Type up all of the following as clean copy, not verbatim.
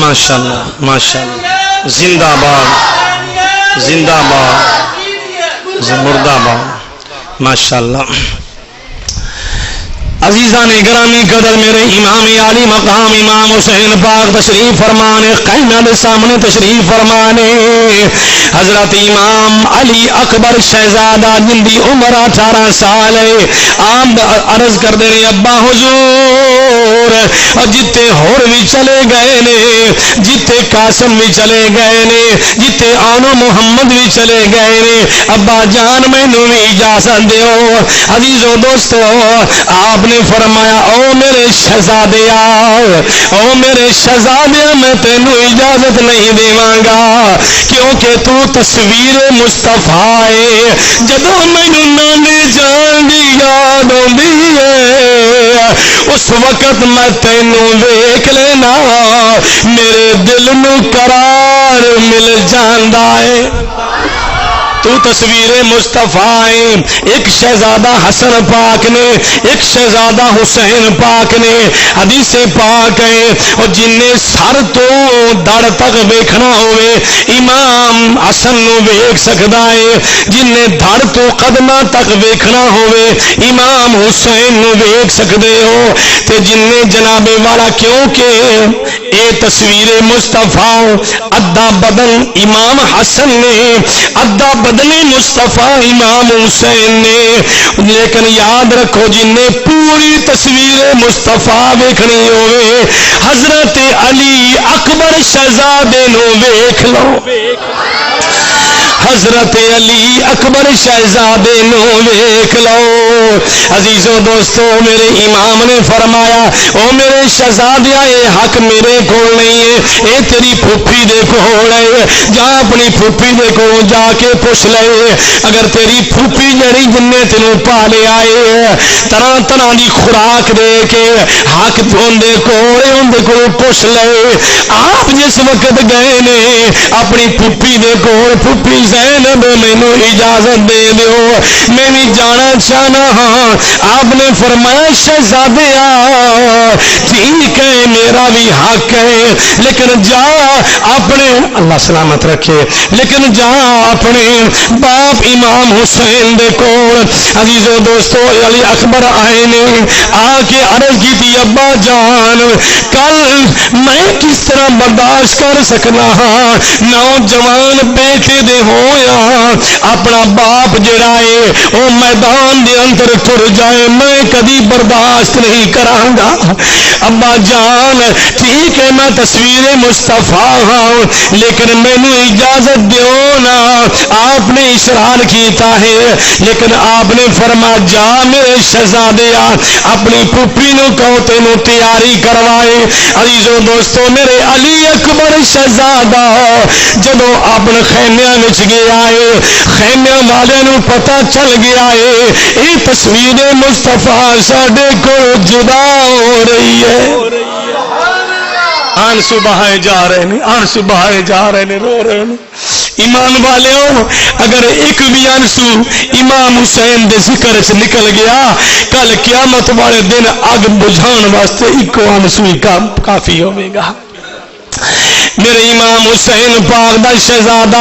ماشاءاللہ ماشاءاللہ، زندہ باد زندہ باد مردہ باد، ماشاءاللہ۔ عزیزان گرامی قدر، میرے امام عالی مقام امام حسین پاک تشریف فرمانے، قائمہ دے سامنے تشریف فرمانے۔ حضرت امام علی اکبر شہزادہ جن دی عمر 18 سال ہے، آپ عرض کر دے رہے ابا حضور جتے ہور بھی چلے گئے نے، جتے قاسم بھی چلے گئے نے، جتے آنو محمد بھی چلے گئے نے، ابا جان مینوں بھی اجازت دیو۔ عزیزو دوستو، آپ نے فرمایا او میرے شہزادیا، او میرے شہزادیا، میں تینوں اجازت نہیں دیواں گا، کیونکہ تو تصویر مصطفیٰ ہے۔ جدوں مینوں نانے جان دی یاد آندی ہے، اس وقت میں تینوں ویکھ لینا، میرے دل نو قرار مل جاندا ہے۔ تو تصویر مصطفیٰ ہے۔ ایک شہزادہ حسن پاک نے، ایک شہزادہ حسین پاک نے، حدیث پاک ہے، اور جن نے سر تو دڑ تک ویکھنا ہوئے امام حسن نو ویکھ سکدا ہے، جن نے دڑ تو قدمہ تک ویکھنا ہوئے امام حسین نو ویکھ سکدے ہو۔ تے جن نے جناب والا، کیونکہ اے تصویر مصطفیٰ ادھا بدن امام حسن نے، ادھا بدن مصطفیٰ امام حسین نے، لیکن یاد رکھو جن نے پوری تصویر مصطفیٰ ویکھنی ہوئے حضرت علی اکبر شہزادے نو ویکھ لو، حضرت علی اکبر شہزادے نو ویکھ لو۔ عزیزو دوستو، میرے امام نے فرمایا او میرے شہزادیا، یہ حق میرے کول نہیں ہے، اے تیری پھوپھی دے کول ہے، جا اپنی پھوپھی دے کول جا کے پوچھ لے، اگر تیری پھوپھی جڑی جن نے تینوں پالے آئے طرح طرح دی خوراک دے کے حق دے کول پوچھ لے۔ آپ جس وقت گئے نے اپنی پھوپھی دے کول، پھوپھی زینب مینوں اجازت دے دیو، میں بھی جانا چاہنا ہاں۔ آپ نے فرمایا شہزادیا ٹھیک ہے، میرا بھی حق ہے، لیکن جا اپنے، اللہ سلامت رکھے، لیکن جا اپنے باپ امام حسین دے کول۔ عزیزو دوستو، علی اکبر آئے نے، آ کے عرض کی تھی ابا جان کل میں کس طرح برداشت کر سکنا ہاں، نوجوان بیٹے دے ہویا اپنا باپ جڑا ہے وہ میدان دے اندر ٹر جائے، میں کبھی برداشت نہیں کراں گا۔ ابا جان ٹھیک ہے، میں تصویر مصطفیٰ ہوں، لیکن مینوں اجازت دیو نا۔ آپ نے اشرار کیتا ہے، لیکن آپ نے فرما جا میرے شہزادیا اپنی پھوپھی نو کہو تینوں تیاری کروائے۔ عزیزو دوستو، میرے علی اکبر شہزادہ جدو اپنے خیمیاں وچ گیا ہے، خیمیاں والے نو پتہ چل گیا ہے یہ تصویر مصطفیٰ ساڈے کو جدا ہو رہی ہے۔ آنسو بہائے جا رہے ہیں، آنسو بہائے جا رہے ہیں، رو رہے ہیں۔ ایمان والےو، اگر ایک بھی آنسو امام حسین دے ذکر سے نکل گیا، کل قیامت والے دن اگ بجھان واسطے ایک آنسو ہی کافی ہوئے گا۔ میرے امام حسین پاک دا شہزادہ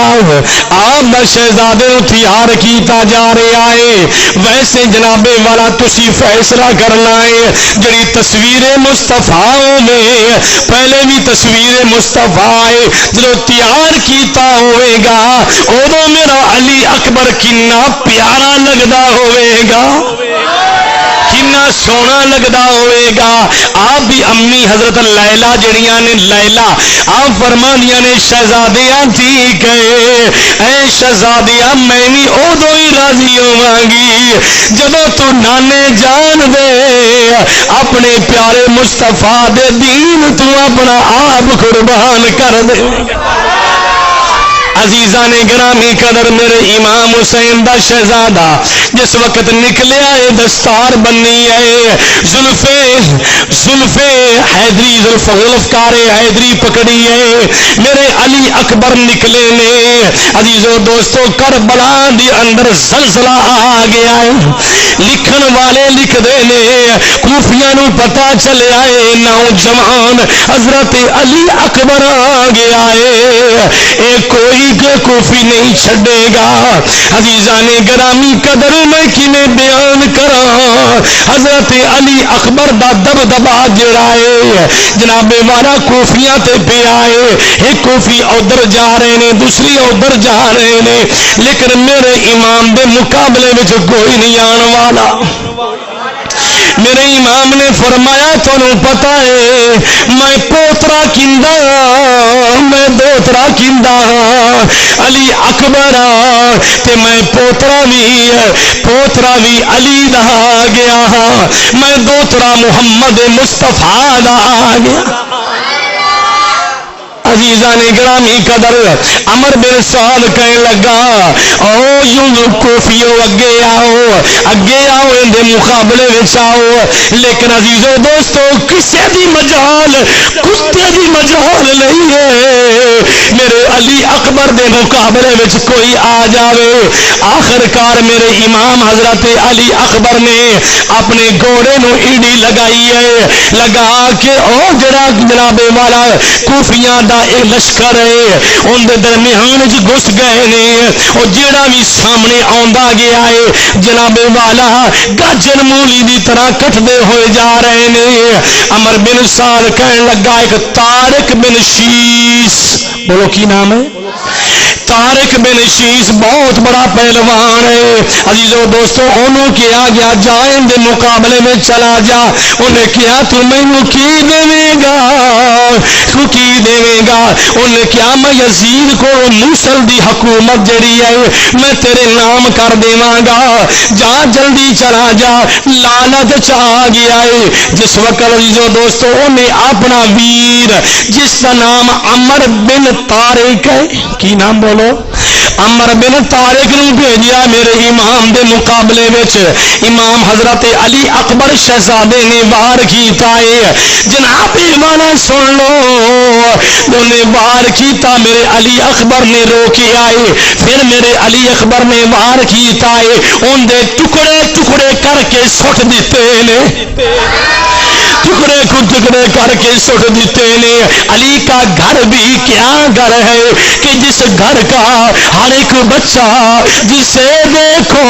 آپ دا شہزادے نو تیار کیتا جا رہا ہے، ویسے جناب والا تسی فیصلہ کرنا ہے جڑی تصویر مصطفیٰ میں پہلے بھی تصویر مصطفیٰ ہے، جدو تیار کیتا ہوئے گا ادو میرا علی اکبر کنا پیارا لگدا ہوئے گا، کنا سونا لگدا ہوئے گا۔ آپ بھی امی حضرت لیلا جڑیاں نے، لیلا آپ فرمانیاں نے شہزادیاں ٹھیک ہے اے شہزادیاں میں بھی ادو ہی راضی ہوواں گی جدو تو نانے جان دے اپنے پیارے مصطفیٰ دے دین تو اپنا آپ قربان کر دے۔ عزیزان گرامی قدر میرے امام حسین دا شہزادہ جس وقت نکلیا ہے دستار بننی ہے زلفے حیدری زلفکار حیدری پکڑی ہے میرے علی اکبر نکلے نے عزیزو دوستو کربلا دی اندر زلزلہ آ گیا ہے لکھن والے لکھ دے نے کوفیاں نو پتا چلیا ہے نوجوان حضرت علی اکبر آ گیا ہے اے کوئی کوفی نہیں چھڑے گا عزیزان گرامی قدر میں کنے بیان کرا حضرت علی اکبر دا دبدبا جڑا ہے جناب والا کوفیاں تے پہ آئے ایک کوفی ادھر جا رہے نے دوسری ادھر جا رہے نے لیکن میرے امام دے مقابلے میں کوئی نہیں آن والا میرے امام نے فرمایا تمہیں پتا ہے میں پوترا کیندا میں دوترا کیندا علی اکبر تے میں پوترا بھی علی دا گیا میں دوترا محمد مصطفیٰ دا گیا عزیزان گرامی قدر عمر بن سعد کہنے لگا او یوں کوفیو اگے آؤ ان دے مقابلے وچ آؤ لیکن عزیزو دوستو کسے دی مجال کتے دی مجال نہیں ہے میرے علی اکبر دے مقابلے وچ کوئی آ جاوے آخرکار میرے امام حضرت علی اکبر نے اپنے گھوڑے نو ایڈی لگائی ہے لگا کے او جڑا جناب والا کوفیاں دا اے لشکر ہے ان دے درمیان وچ گھس گئے نے او جیڑا بھی سامنے آندا گیا ہے جناب والا گاجر مولی دی طرح کٹدے ہوئے جا رہے نے عمر بن سعد کہنے لگا ایک طارق بن شیس بولو کی نام ہے طارق بن شیس بہت بڑا پہلوان ہے عزیزو دوستو انہوں کیا گیا جائیں دے مقابلے میں چلا جا انہیں کیا تو مینوں کی دے گا انہیں کیا میں یزید کو موصل دی حکومت جڑی ہے میں تیرے نام کر دیواں گا جا جلدی چلا جا لعنت چاہ گیا ہے جس وقت عزیزو دوستو انہیں اپنا ویر جس کا نام عمر بن طارق ہے کی نام بولو عمر بن طارق نے بھیجیا میرے امام دے مقابلے وچ امام حضرت علی اکبر شہزادے نے وار کیتا ہے جناب ایمان سن لو انہیں وار کیتا میرے علی اکبر نے روکے آئے پھر میرے علی اکبر نے وار کیتا ہے ان دے ٹکڑے ٹکڑے کر کے سٹ دیتے نے ٹکڑے کو ٹکڑے کر کے سٹ دیتے نے علی کا گھر بھی کیا گھر ہے کہ جس گھر کا ہر ایک بچہ جسے دیکھو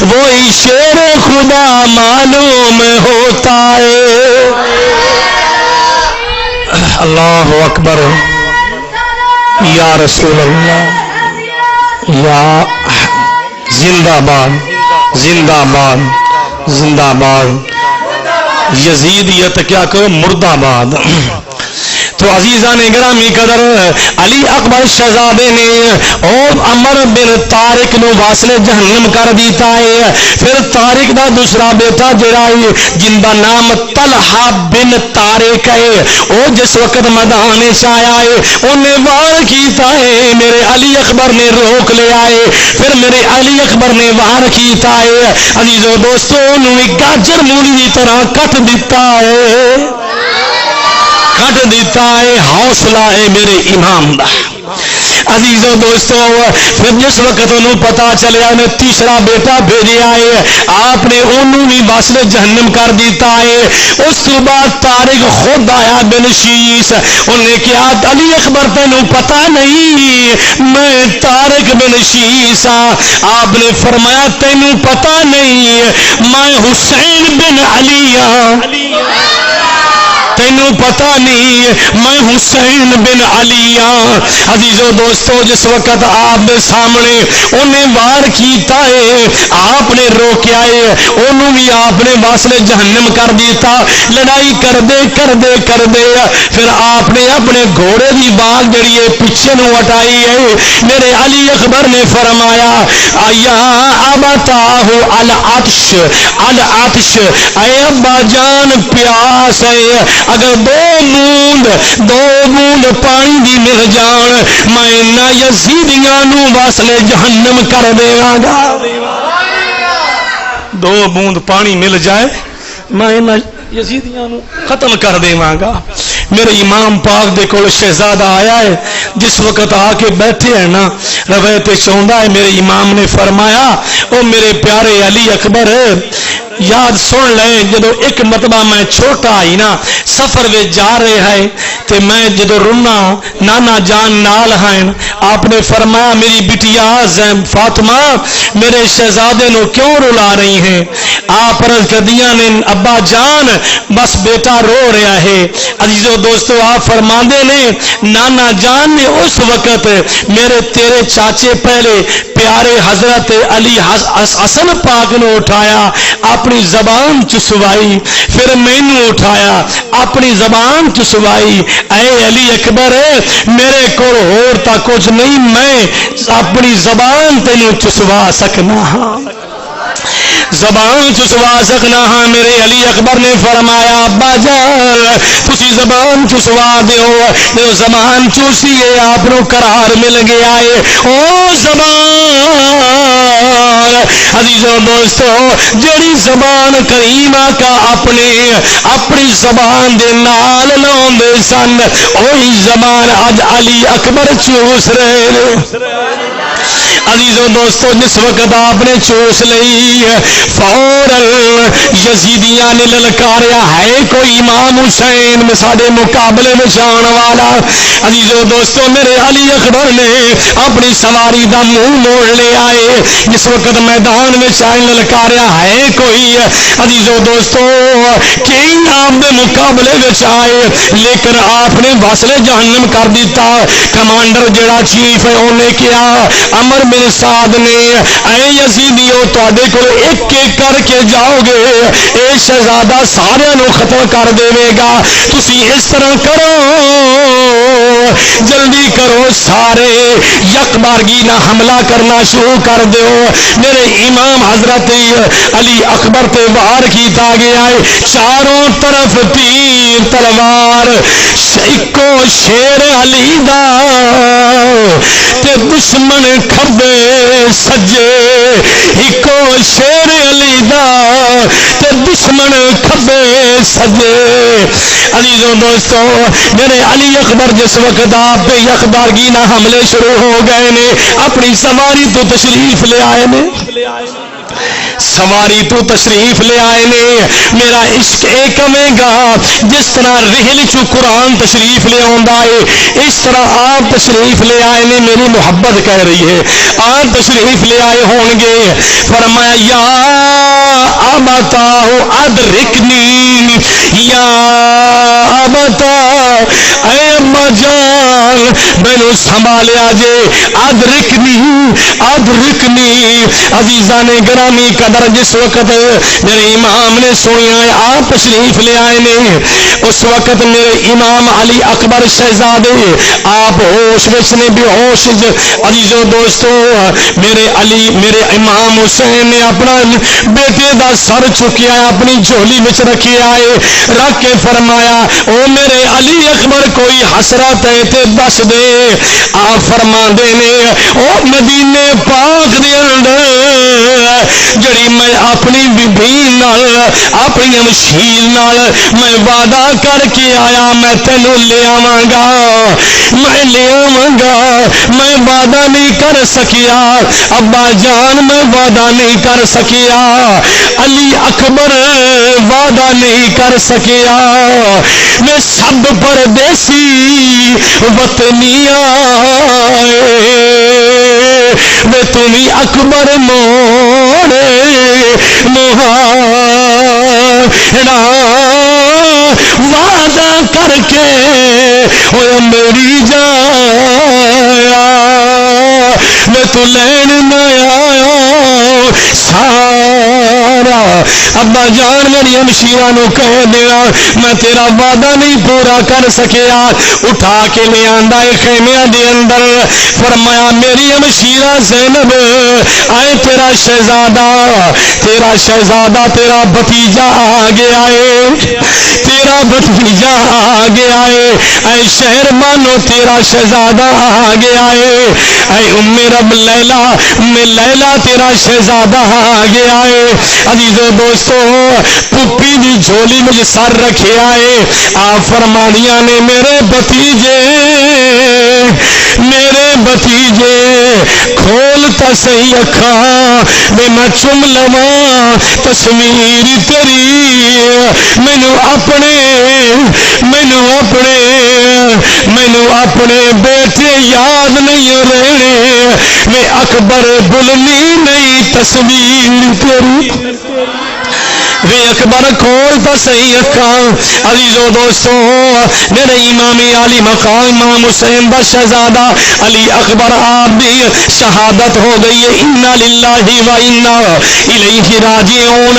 وہی شیر خدا معلوم ہوتا ہے اللہ اکبر یا رسول اللہ یا زندہ باد زندہ باد زندہ باد یزیدیت کیا کہ مردہ باد تو عزیزان گرامی قدر علی اکبر شہزادے نے اور عمر بن طارق نو واصل جہنم کر دیتا ہے پھر طارق دا دوسرا بیٹا جڑا ہے جن دا نام طلحہ بن طارق ہے او جس وقت میدان سے آیا ہے انہیں وار کیتا ہے میرے علی اکبر نے روک لے آئے پھر میرے علی اکبر نے وار کیتا ہے عزیزو دوستو انہوں گاجر مولی کی طرح کٹ دیتا ہے کٹ دیتا ہے حوصلہ ہے میرے امام دا عزیزو دوستو پھر جس وقت انہوں پتا چلیا میں تیسرا بیٹا بھیجے آئے آپ نے انہوں بھی واصل جہنم کر دیتا ہے اس کے بعد طارق خود آیا بن شیس انہیں کیا علی اکبر تینوں پتا نہیں میں طارق بن شیس آپ نے فرمایا تینوں پتا نہیں میں حسین بن علی تینوں پتا نہیں میں حسین بن علی عزیزو دوستو جس وقت آپ دے سامنے انہیں وار کیتا ہے آپ نے روکیا ہے انہوں بھی آپ نے واصل جہنم کر دیتا لڑائی کر دے پھر آپ نے اپنے گھوڑے کی باغ جڑی ہے پیچھے نو ہٹائی ہے میرے علی اکبر نے فرمایا آیا ابتاہ العطش اے ابا جان پیاس ہے اگر دو بوند پانی دی مل جان میں انہاں یزیدیاں نو واسلے جہنم کر دیواں گا. 2 بوند پانی مل جائے میں انہاں یزیدیاں نو ختم کر دیواں گا. میرے امام پاک دے کول شہزادہ آیا ہے، جس وقت آ کے بیٹھے ہیں نا روایت چوندا ہے میرے امام نے فرمایا او میرے پیارے علی اکبر یاد سن لیں جدو ایک مرتبہ میں چھوٹا آئی نا سفر وچ جا رہے ہیں تے میں جدو رونا نانا جان نال ہیں آپ نے فرمایا میری بٹیا فاطمہ میرے شہزادے نو کیوں رلا رہی ہیں؟ آپ عرض کردیاں نے ابا جان بس بیٹا رو رہا ہے. عزیزو دوستو آپ فرماندے نے نانا جان نے اس وقت میرے تیرے چاچے پہلے پیارے حضرت علی حسن پاک نو اٹھایا اپنی زبان چسوائی، پھر مینوں اٹھایا اپنی زبان چسوائی. اے علی اکبر میرے کو اور تا کچھ نہیں، میں اپنی زبان تینوں چسوا سکنا ہاں، زبان چسوا سکنا ہاں. میرے علی اکبر نے فرمایا ابا جان تسی زبان چسوا دیو. جو زبان چوسی ہے آپ نو قرار مل گیا ہے. او زبان عزیزوں دوستو جڑی زبان کریمہ کا اپنی زبان دے نال لاؤندے سن وہی زبان اج علی اکبر چوس رہے ہیں. عزیزوں دوستو جس وقت آپ نے چوس لئی فوراً یزیدیاں نے للکاریا ہے کوئی امام حسین میں ساڈے مقابلے میں جان والا. عزیزوں دوستو میرے علی اکبر نے اپنی سواری دا منہ موڑ لے آئے. جس وقت میدان میں آئے للکاریا ہے کوئی عزیزوں دوستو کہ آپ دے مقابلے میں آئے لیکن آپ نے واسلے جہنم کر دیتا. کمانڈر جڑا چیف ہے انہیں کیا عمر بن سعد نے اے یزیدیو تواڈے کول ایک ایک کر کے جاؤ گے اے شہزادہ سارے نو ختم کر دے گا. تسی اس طرح کرو جلدی کرو سارے یک بارگی نہ حملہ کرنا شروع کر دیو. میرے امام حضرت علی اکبر تے وار کیتا گیا ہے چاروں طرف تیر تلوار ایکو شیر علی دا تے دشمن کھبے سجے ایکو شیر علی دا تے دشمن کھبے سجے. عزیزوں دوستو میرے علی اکبر جس وقت آپ پہ یکبارگی نہ حملے شروع ہو گئے نے اپنی سواری تو تشریف لے آئے نے سواری تو تشریف لے آئے نے. میرا عشق اے کمے گا جس طرح رحل چو قرآن تشریف لے آندا ہے اس طرح آپ تشریف لے آئے نے. میری محبت کہہ رہی ہے آپ تشریف لے آئے ہوں گے. فرمایا یا ابتا ادرکنی یا ابتا اے اما جان مینوں سنبھالیا جے ادرکنی ادرکنی. عزیزان گرامی قدر جس وقت میرے امام نے سنیا ہے آپ تشریف لے آئے نے اس وقت میرے امام علی اکبر شہزادے آپ ہوش وچ نے بے ہوش. عزیزوں دوستو میرے امام حسین نے اپنا بیٹے دا سر چکیا اپنی جھولی وچ رکھیا ہے رکھ کے فرمایا او میرے علی اکبر کوئی حسرت ہے تے دس دے. آپ فرماندے نے او مدینے پاک دے اندر جڑی میں اپنی بیبی نال اپنی مشیر نال میں وعدہ کر کے آیا میں تینوں لے آواں گا میں لے آواں گا میں وعدہ نہیں کر سکیا ابا جان میں وعدہ نہیں کر سکیا علی اکبر وعدہ نہیں کر سکیا میں سب پردیسی وطنی آئے میں تمہیں اکبر موڑے مہاڑا وعدہ کر کے وہ میری جایا میں تو لین نہ آیا سارا ابا جان میری ہمشیرہ نو کہہ دینا میں تیرا وعدہ نہیں پورا کر سکیا. اٹھا کے لے آندا ہے خیمے دے اندر. فرمایا میری ہمشیرہ زینب آئے تیرا شہزادہ تیرا بھتیجا آ گیا ہے, تیرا بھتیجا آ گیا ہے. اے شہر مانو تیرا شہزادہ آ گیا ہے. اے ام رب لیلا میں لیلا تیرا شہزادہ آ گیا ہے. عزیزو دوستو پپی دی جھولی میں سر رکھے آئے. آپ فرمانیاں نے میرے بھتیجے کھولتا صحیح اکھاں میں چم لواں تصویر تیری. مینو اپنے بیٹے یاد نہیں رہنے میں اکبر بلنی نہیں تصویر تیری. وے اکبر کھول تا صحیح اکھاں. عزیزو دوستو میرے امام علی مقام امام حسین دا شہزادہ علی اکبر آپ دی شہادت ہو گئی ہے. انا للہ و انا الیہ راجعون.